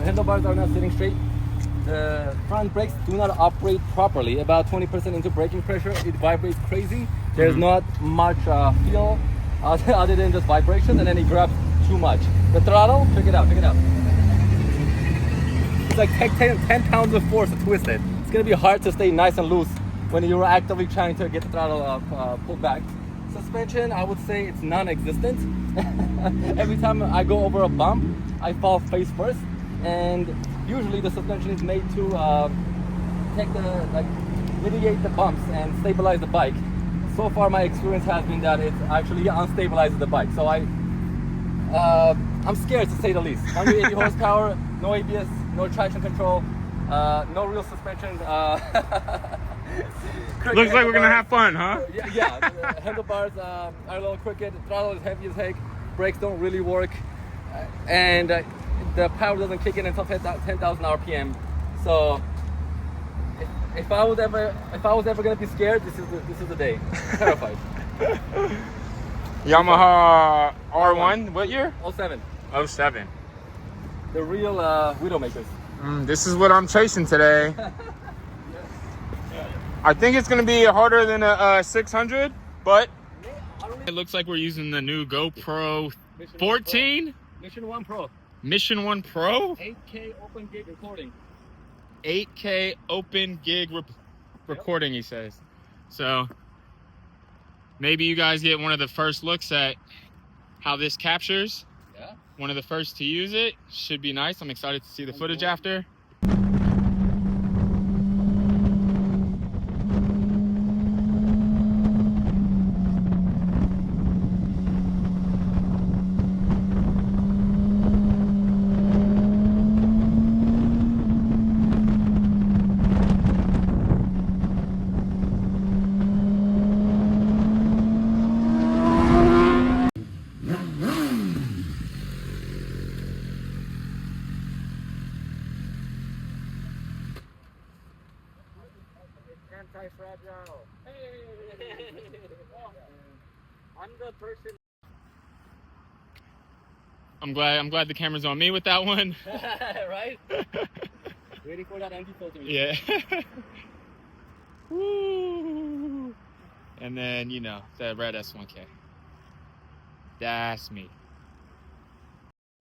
handlebars are not sitting straight. The front brakes do not operate properly. About 20% into braking pressure, it vibrates crazy. There's not much feel other than just vibration, and then it grabs too much. The throttle, check it out, check it out. It's like 10 pounds of force to twist it. It's gonna be hard to stay nice and loose when you're actively trying to get the throttle pulled back. Suspension, I would say it's non-existent. Every time I go over a bump, I fall face first, and usually the suspension is made to mitigate the bumps and stabilize the bike. So far, my experience has been that it actually unstabilizes the bike. So I'm scared, to say the least. 180 horsepower, no ABS, no traction control, no real suspension. Looks like we're gonna have fun, huh? Yeah. The handlebars are a little crooked. The throttle is heavy as heck. Brakes don't really work, and the power doesn't kick in until 10,000 RPM. So if I was ever gonna be scared, this is the day. I'm terrified. Yamaha R1, what year? 07. 07. The real Widowmakers. This is what I'm chasing today. I think it's gonna be harder than a 600, but it looks like we're using the new GoPro 14. Mission 1 Pro. Mission 1 Pro? 8K open gig recording. 8K open gig recording, he says. So maybe you guys get one of the first looks at how this captures. Yeah. One of the first to use it. Should be nice. I'm excited to see the footage after. Anti-fragile. Hey. I'm the person. I'm glad the camera's on me with that one. Right? Waiting for that empty filter. Yeah. Woo. And then, you know, the red S1K. That's me.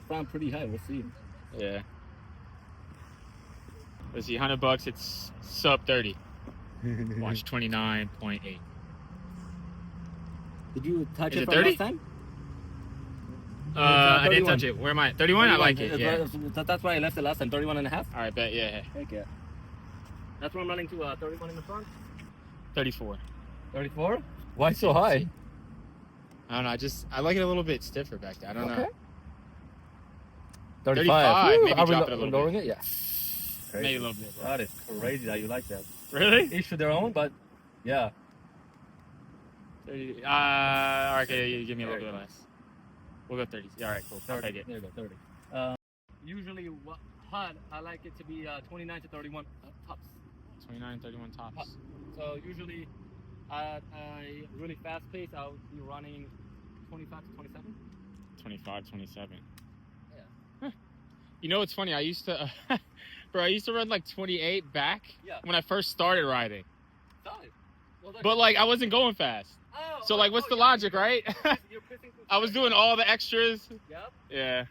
Front pretty high, we'll see. Yeah. Let's see, $100, it's sub 30. Watch 29.8. Did you touch Is it it from 30? last time? I didn't touch it. Where am I? 31? I like it, yeah. That's why I left it last time, 31 and a half. All right, bet, yeah. Heck yeah. That's why I'm running to 31 in the front. 34. 34? Why so high? I don't know, I like it a little bit stiffer back there. I don't know. 35. Maybe Are we drop it a little lowering bit. it? Yeah. Crazy. Maybe a little bit. That is crazy that you like that. Really? Each to their own, but yeah. 30. All right, okay, you give me a little bit less. We'll go 30. All right, cool. 30. I'll take it. There you go, 30. Usually, hot, I like it to be 29 to 31 tops. 29, 31 tops. Hot. So usually, at a really fast pace, I'll be running 25 to 27. 25, 27. Yeah. Huh. You know what's funny? I used to, bro, I used to run like 28 back when I first started riding. Solid. Well, but like, I wasn't going fast. So like, what's the logic, right? You're pissing I was doing all the extras. Yep. Yeah.